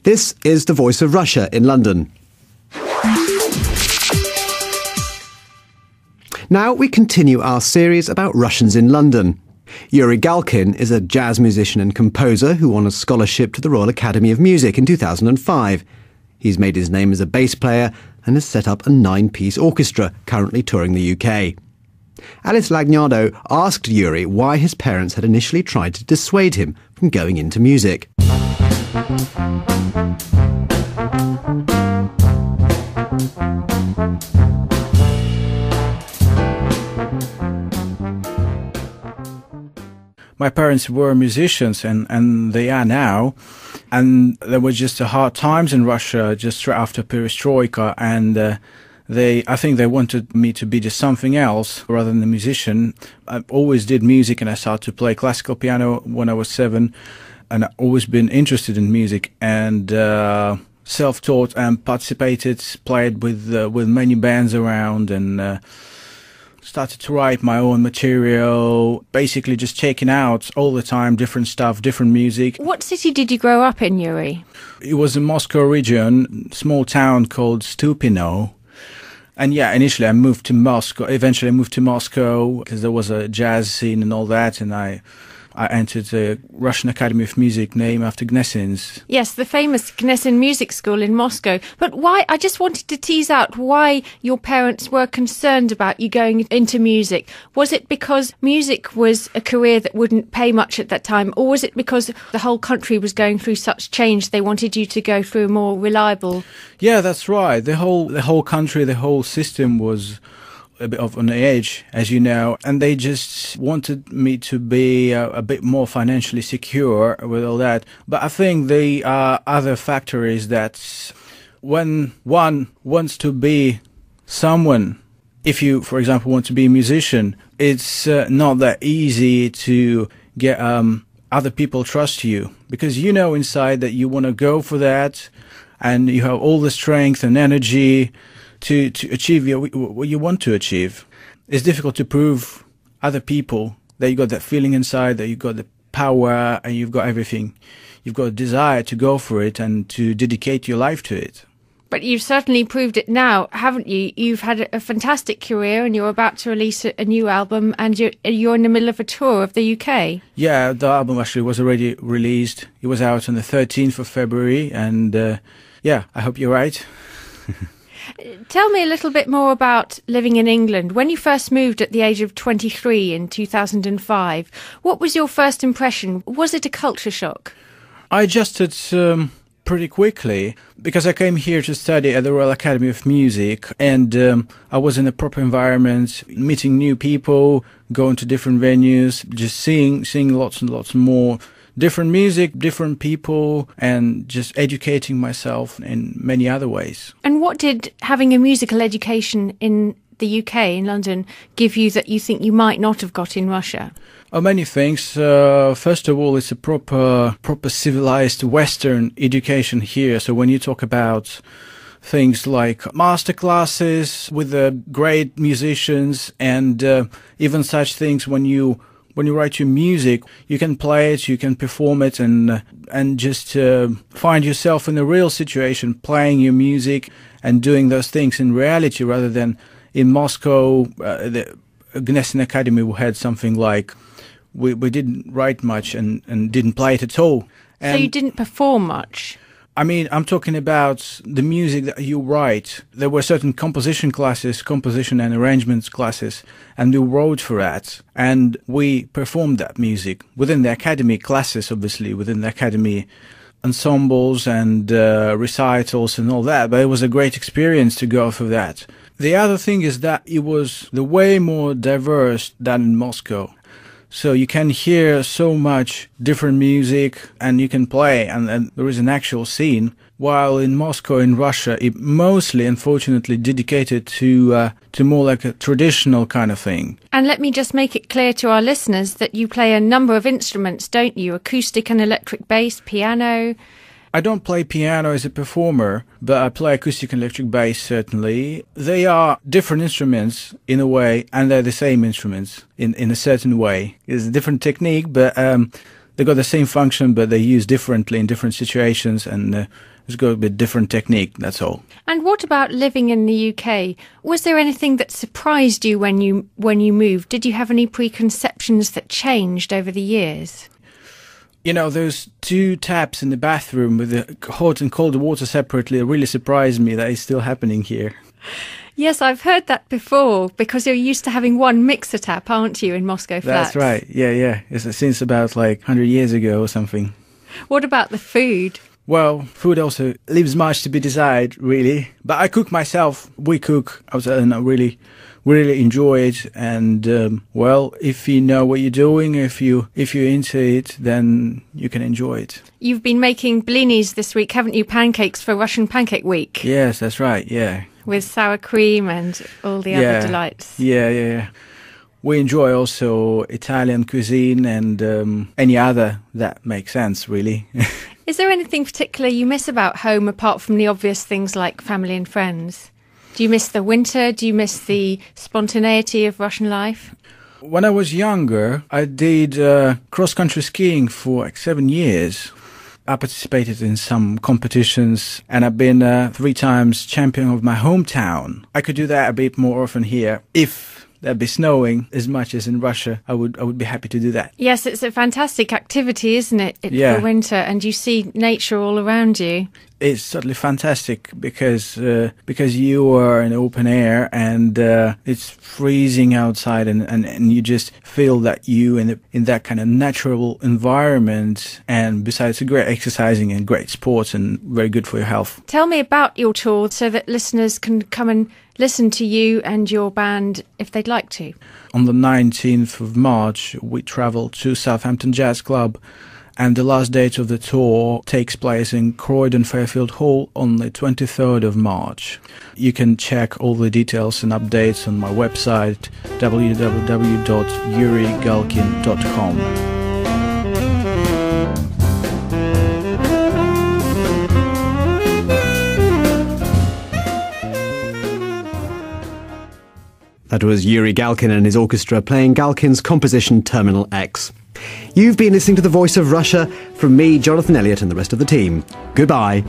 This is the Voice of Russia in London. Now we continue our series about Russians in London. Yuriy Galkin is a jazz musician and composer who won a scholarship to the Royal Academy of Music in 2005. He's made his name as a bass player and has set up a 9-piece orchestra currently touring the UK. Alice Lagnado asked Yuri why his parents had initially tried to dissuade him from going into music. My parents were musicians and they are now. And there were just hard times in Russia just after Perestroika, and I think they wanted me to be just something else rather than a musician. I always did music, and I started to play classical piano when I was 7, and I've always been interested in music and self-taught and participated, played with many bands around, and started to write my own material, basically just checking out all the time different stuff, different music. What city did you grow up in, Yuri? It was in Moscow region, small town called Stupino. And yeah, initially I moved to Moscow. Eventually I moved to Moscow because there was a jazz scene and all that, and I entered the Russian Academy of Music, named after Gnesin's. Yes, the famous Gnesin Music School in Moscow. But why? I just wanted to tease out why your parents were concerned about you going into music. Was it because music was a career that wouldn't pay much at that time, or was it because the whole country was going through such change they wanted you to go through a more reliable? Yeah, that's right. The whole country, the whole system was a bit of on edge, as you know, and they just wanted me to be a bit more financially secure with all that. But I think the other factor is that when one wants to be someone, if you, for example, want to be a musician, it's not that easy to get other people trust you, because you know inside that you want to go for that, and you have all the strength and energy to achieve what you want to achieve. It's difficult to prove other people that you got that feeling inside, that you got the power and you've got everything. You've got a desire to go for it and to dedicate your life to it. But you've certainly proved it now, haven't you? You've had a fantastic career and you're about to release a new album, and you're in the middle of a tour of the UK. Yeah, the album actually was already released. It was out on the 13th of February, and yeah, I hope you're right. Tell me a little bit more about living in England. When you first moved at the age of 23 in 2005, what was your first impression? Was it a culture shock? I adjusted pretty quickly because I came here to study at the Royal Academy of Music, and I was in a proper environment, meeting new people, going to different venues, just seeing lots and lots more different music, different people, and just educating myself in many other ways. And what did having a musical education in the UK, in London, give you that you think you might not have got in Russia? Oh, many things. First of all, it's a proper civilized Western education here. So when you talk about things like master classes with great musicians, and even such things when you write your music, you can play it, you can perform it, and just find yourself in a real situation, playing your music and doing those things in reality, rather than in Moscow, the Gnesin Academy, we had something like, we didn't write much and didn't play it at all. So you didn't perform much? I mean, I'm talking about the music that you write. There were certain composition classes, composition and arrangements classes, and we wrote for that. And we performed that music within the academy classes, obviously, within the academy ensembles and recitals and all that. But it was a great experience to go through that. The other thing is that it was way more diverse than in Moscow. So you can hear so much different music, and you can play, and there is an actual scene. While in Moscow, in Russia, it mostly, unfortunately, dedicated to more like a traditional kind of thing. And let me just make it clear to our listeners that you play a number of instruments, don't you? Acoustic and electric bass, piano. I don't play piano as a performer, but I play acoustic and electric bass, certainly. They are different instruments in a way, and they're the same instruments in a certain way. It's a different technique, but They got the same function, but they're used differently in different situations, and it's got a bit different technique, that's all. And what about living in the UK? Was there anything that surprised you when you moved? Did you have any preconceptions that changed over the years? You know, those 2 taps in the bathroom with the hot and cold water separately really surprised me that it's still happening here. Yes, I've heard that before, because you're used to having one mixer tap, aren't you, in Moscow flats? That's right, yeah. It's since about 100 years ago or something. What about the food? Well, food also leaves much to be desired, really. But I cook myself. We cook. And I really enjoy it. And well, if you know what you're doing, if you're into it, then you can enjoy it. You've been making blinis this week, haven't you? Pancakes for Russian Pancake Week. Yes, that's right. Yeah. With sour cream and all the other delights. Yeah. We enjoy also Italian cuisine and any other that makes sense, really. Is there anything particular you miss about home apart from the obvious things like family and friends? Do you miss the winter? Do you miss the spontaneity of Russian life? When I was younger, I did cross-country skiing for 7 years. I participated in some competitions, and I've been 3 times champion of my hometown. I could do that a bit more often here if there'd be snowing as much as in Russia. I would be happy to do that. Yes, it's a fantastic activity, isn't it, for winter, and you see nature all around you. It's certainly fantastic because you are in open air and it's freezing outside and you just feel that you in that kind of natural environment, and besides, it's great exercising and great sports and very good for your health. Tell me about your tour so that listeners can come and listen to you and your band if they'd like to. On the 19th of March, we travel to Southampton Jazz Club, and the last date of the tour takes place in Croydon Fairfield Hall on the 23rd of March. You can check all the details and updates on my website, www.yurigalkin.com. That was Yuriy Galkin and his orchestra playing Galkin's composition Terminal X. You've been listening to The Voice of Russia from me, Jonathan Elliott, and the rest of the team. Goodbye.